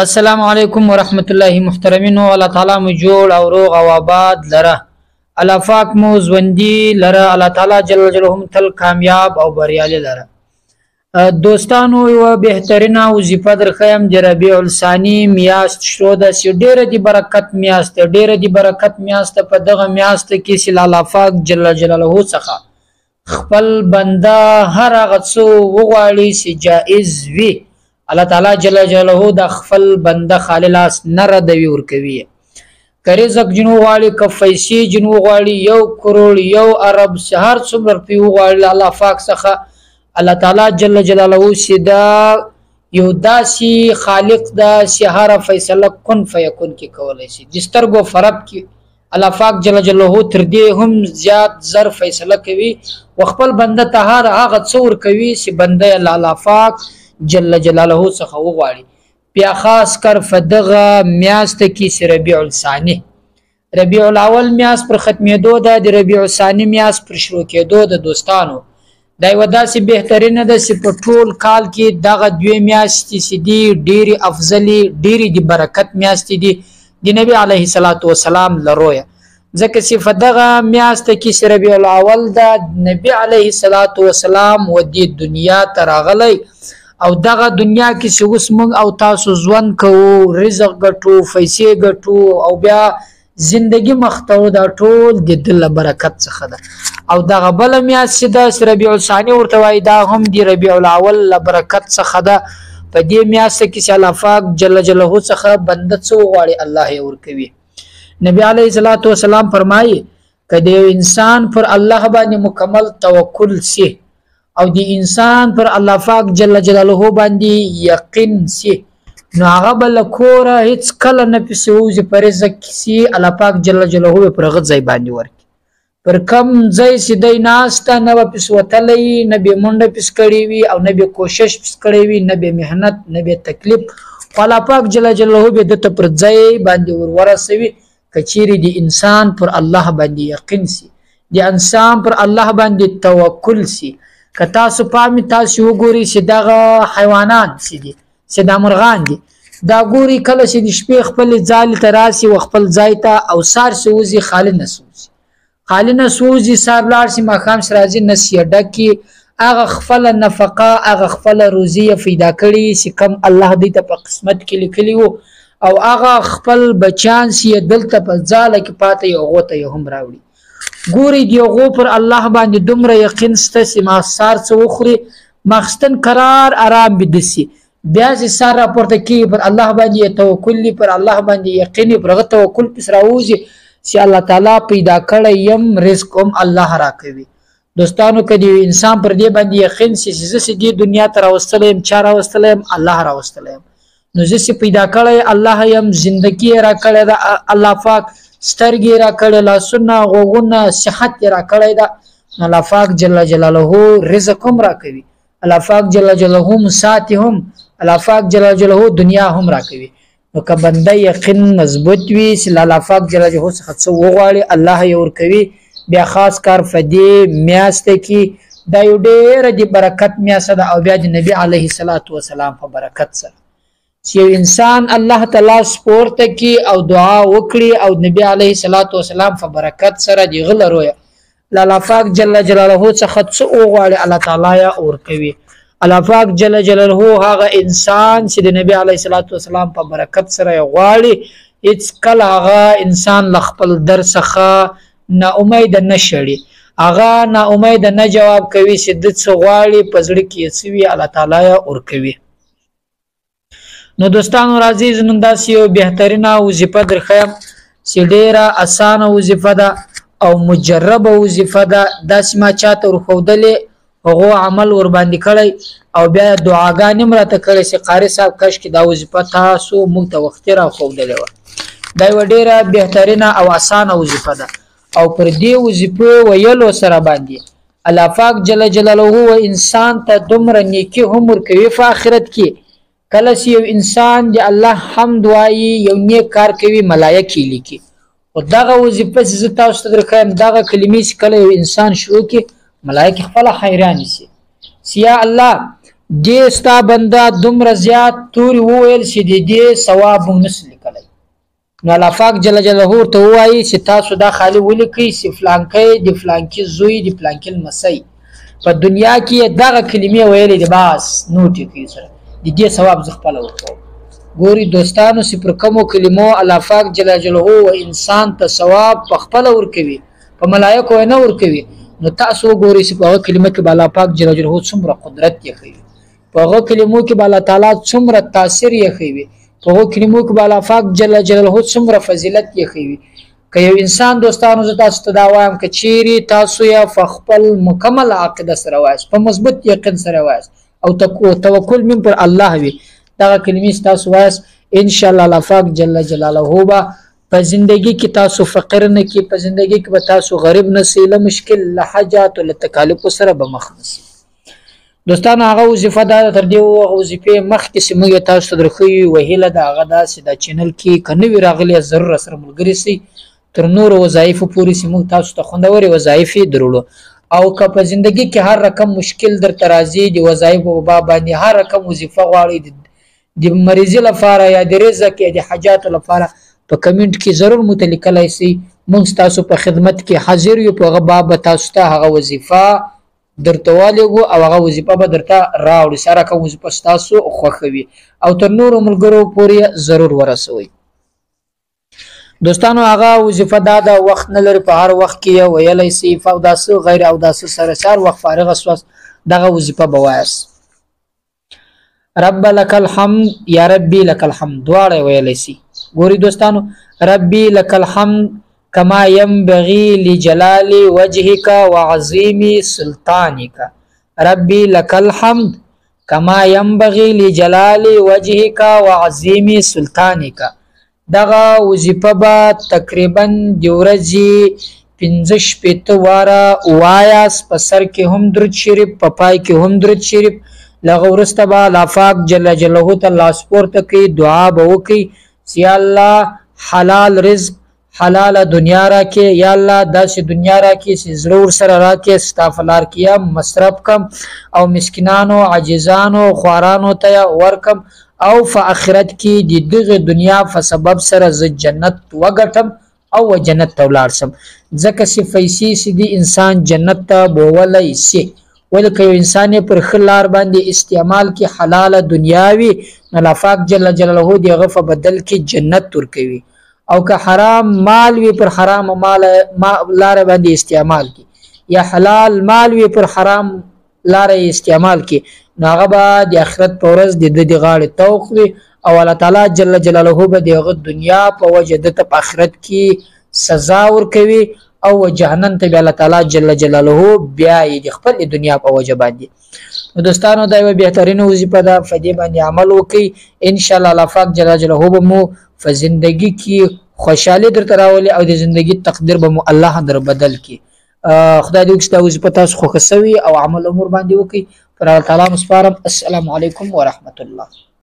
السلام علیکم ورحمت الله محترمینو. الله تعالی مو جوړ او روغ او آباد لره. الله پاک مو ژوندي لره. الله تعالی جل جلاله تل کامیاب او بریالي لره. دوستانو یو بهترینه وظیفه درخیم د ربیع الثانی میاشت شروع ده چې ډیره دی برکت میاشت ډیره دی برکت میاشت په دغه میاشت کې چې الله پاک جل جلاله څخه خپل بنده هر هغه څه وغواړي چې جائز وي الله تعالی جل جلاله د خپل بنده خاللاس نه ردوي ورکوي. که رزق جنو غواړي که پیسې جنو غواړي 1 کروڑ 1 ارب هر څومره روپۍ وغواړي الله پاک څخه الله تعالی جل جلاله سیدا یو داسي خالق دا چې هر فیصله کن فیکون کې کولای شي د سترګو فرب کې الله پاک جل جلاله تر دې هم زیات زر فیصله کوي وخپل بنده ته هغه څور کوي چې بنده الله پاک جل جلاله څخه وغواړي. بیا خاص کر فدغه میاشت کې ربیع الثانی ربیع الاول میاشت پر ختمېدو ده د ربیع الثانی میاشت پر شروع کېدو د دوستانو دا یو داسې بهترینه ده چې په ټول کال کې دغه دوه میاشتې چې دي ډېرې افضلې ډېرې د برکت میاشتې دي د نبی علیه الصلاة والسلام لرویه ځکه چې په دغه میاشت کې چې ربیع الاول ده نبی علیه الصلاة والسلام و دې دنیا ته راغلی او دغه دنیا کې چې اوس موږ او تاسو ژوند کوو رزق ګټو پیسې ګټو او بیا زندگی مختو دا ټول د دل برکت څخه ده او دغه بل میاشت چې د ربیع الثانی ورته وایي دا هم د ربیع الاول برکت څخه ده. په دې میاشت کې چې الله پاک جل جلاله څخه بنده څه وغواړي الله یې ورکوي. نبی علیه الصلاة والسلام فرمایي که د انسان پر الله باندې مکمل توکل سي او د انسان پر الله پاک جل جلاله باندې یقین سي نو هغه بل کوره هیڅ کله نه پسوځي پر رزق سي الله پاک جل جلاله پر غت ځای باندې ورکي پر کم ځای سي د ناسته نه پسوتلې نه به منډه پس کړی وي او نه به کوشش پس کړی وي نه به مهنت نه به تکلیف الله پاک جل جلاله به د پر ځای باندې ورسوي کچيري د انسان پر الله باندې یقین سي د انسان پر الله باندې توکل سي. که تاسو پامې تاسو وګورئ چې دغه حیوانات چې دي چې دا مرغان دي دا ګوري کله چې د شپې خپل ځالې ته راسي و خپل ځای ته او سار سوځي خالی نه سوځي سار لاړ شي ماښام چې راځي نسیه ډکي هغه خپله نفقه هغه خپله روزیه پیدا کړي چې کم الله دوی ته په قسمت کې لیکلي وو او هغه خپل بچیان چې دلته په ځاله کې پاته یو هغو ته یې هم راوړي ګوري دی هغو پر الله باندې دومره یقین شته چې ماښام څه وخوري ماخستن قرار آرام بدسي بیا چې سار راپورته کېږي پر الله باندې توکل پر الله باندې یقین پر هغه توکل پس راوځي چې الله تعالی پیدا کړی یم رزق هم الله راکوي. دوستانو که د انسان پر دې باندې یقین شي چې زه چې دې دنیا ته راوستلی یم چا راوستلی یم الله راوستلی یم نو زه چې پیدا کړی الله یم زندګي یې راکړې ده الله پاک سترګې راکړې لاسونه غوږونه صحت یې راکړی ده الله پاک جل جلاله رزق هم راکوي الله پاک جل جلاله هم ساتي هم الله پاک جل جلاله دنیا هم راکوي. نو که بنده یقین مضبوط وي چې الله پاک جل جلاله څخه څه وغواړي الله یې ورکوي. بیا خاص کار په دې میاشت کې دا یو ډېره د برکت میاشت ده او بیا د نبی علیه الصلاة والسلام په برکت سره چې یو انسان الله تعالی سپورته کی او دعا وکړي او نبی علیه الصلاة والسلام په برکت سره دی غلروي الله پاک جل جلاله څخه څه وغواړي الله تعالی یې ورکوي. الله پاک جل جلاله هغه انسان چې د نبی علیه الصلاة والسلام په برکت سره غواړي هیڅ کله هغه انسان ل خپل در څخه نا امید نه شړي هغه نا امید نه جواب کوي چې د څه غواړي په زړه کې څه وي الله تعالی یې ورکوي. نو دوستانو راځي نن داسې یو بهترینه وظیفه درخیم چې ډیره اسانه وظیفه ده او مجربه وظیفه ده داسې ما چاته ورښودلې هغو عمل ورباندې کړی او بیا دعاګانې م راته کړی چې قاري صاحب کاشکې دا وظیفه تاسو موږ ته وختي راښودلې وه. دا یوه ډیره بهترینه او اسانه وظیفه ده او پر دې وظیفې ویلو سره باندې الله پاک جل جلاله و انسان ته دومره نیکي هم ورکوي په آخرت کې کله چې یو انسان د الله حمد وایي یو نیک کار کوي ملایکې لیکي او دغه وظیفه چې زه تاسو ته درښیم دغه کلمې چې کله یو انسان شروع کړي ملایکې خپله حیرانې شي چې یا الله دې ستا بنده دومره زیات توري وویل چې د دې ثواب موږ نس لیکلی نو الله پاک جل جلاله ورته ووایي چې تاسو دا خالي ولیکئ چې فلانکی د فلانکي زوی د فلانکي لمسی په دنیا کې دغه کلمې ویلې دي بس نو ټیکي سره د دې ثواب زه خپله ورکوم. ګوري دوستانو چې پر کومو کلمو الله پاک جل جلاله و انسان ته ثواب په خپله ورکوي په ملایکو یې نه ورکوي نو تاسو وګورئ چې په هغه کلمه کې به الله پاک جل جلاله څومره قدرت یې ښیي په هغه کلمو کې به الله تعالی څومره تاثیر یې ښیي په هغو کلمو کې به الله پاک جل جلاله څومره فضیلت یې ښیي. که یو انسان دوستانو زه تاسو ته دا وایم که چیرې تاسو یې په خپل مکمل عقیده سره وایاست په مضبوط یقین سره وایاست او توکل من پر الله وي دغه کلمې ستاسو وایاست انشاءالله الله پاک جل جلاله به په زندگی کې تاسو فقر نه کی په زندگی کې به تاسو غریب نه سي له مشکل له حاجات او له تکالیف سره به مخ نسی. دوستانو هغه وظیفه دا تر دې وظیفه مخکې چې موږ تاسو ته درخوي وهیله دا هغه دا چې دا چینل کې کنه وی راغلی ضرور سره ملګری سي تر نور وظایف پوری چې موږ تاسو ته خوندوري وظایف درولو او که په زندگی کې هر رقم مشکل در ترازی دی وظایف او باندې هر رقم وظیفه غواړي د مریض لپاره یا د رزق یا د حاجات لپاره په کمنټ کې ضرور متلیکلای سي موږ تاسو په خدمت کې حاضر یو په غبا تاسو ته هغه وظیفه درته والګو او هغه وظیفه به درته راوړي سره کوم وظیفه تاسو خوښوي او تر نورو ملګرو پورې ضرور ورسوي. دوستانو هغه وظیفه دا د وخت نه لري په هر وخت کې ویلای سي او داسو غیر او داسو سره سار وخت فارغ اساس دغه وظیفه بوایس رب لك الحمد یا ربي لك الحمد دواړه ویلای سي. ګوري دوستانو ربي لك الحمد كما ينبغي لجلال وجهك وعظيم سلطانك ربي لك الحمد كما ينبغي لجلال وجهك وعظيم سلطانك. دغه وظیفه به تقریبا د ورځې 15 واره وایاس په سر کې هم درود شریف په پای کې هم درود شریف لغه ورسته به الله پاک جل جلاله ته لاس پورته کوي دعا به وکړي چې یا الله حلال رزق حلال دنیا را کې یا الله داسې دنیا را کې چې زړه ورسره را کې ستا په لار کې مصرف کم او مسکینانو عاجزانو خوارانو ته ورکم او په آخرت کې د دغه دنیا په سبب سره ز جنت وګټم او جنت ته ولاړ شم ځکه چې پیسې سي انسان جنت ته بوولای سي ولکه یو انسان پر خلار باندې استعمال کې حلال دنیاوي الله پاک جل جلاله دغه په بدل کې جنت ورکوي او که حرام مال وی پر حرام مال لار باندې استعمال کی یا حلال مال وی پر حرام لار استعمال کی ناغه به د آخرت په ورځ د دې غاړه توق وي او الله تعالی جل جلاله به دغه دنیا په وجه د په آخرت کې سزا ورکوي او جهنم ته الله تعالی جل جلاله بیا د خپل دنیا په وجه باندې. دوستانو دا یو بهترین وظیفه ده په دې باندې عمل وکړئ ان شاء الله الله پاک جل جلاله به مو په زندگی کې خوشحالي درته راولي او د زندگی تقدیر به مو الله در بدل کی. خدای دې چې دا وظیفه تاسو خوښ شوي او عمل امور باندې وکړي پر الله تعالی مسپارم. السلام علیکم ورحمت الله.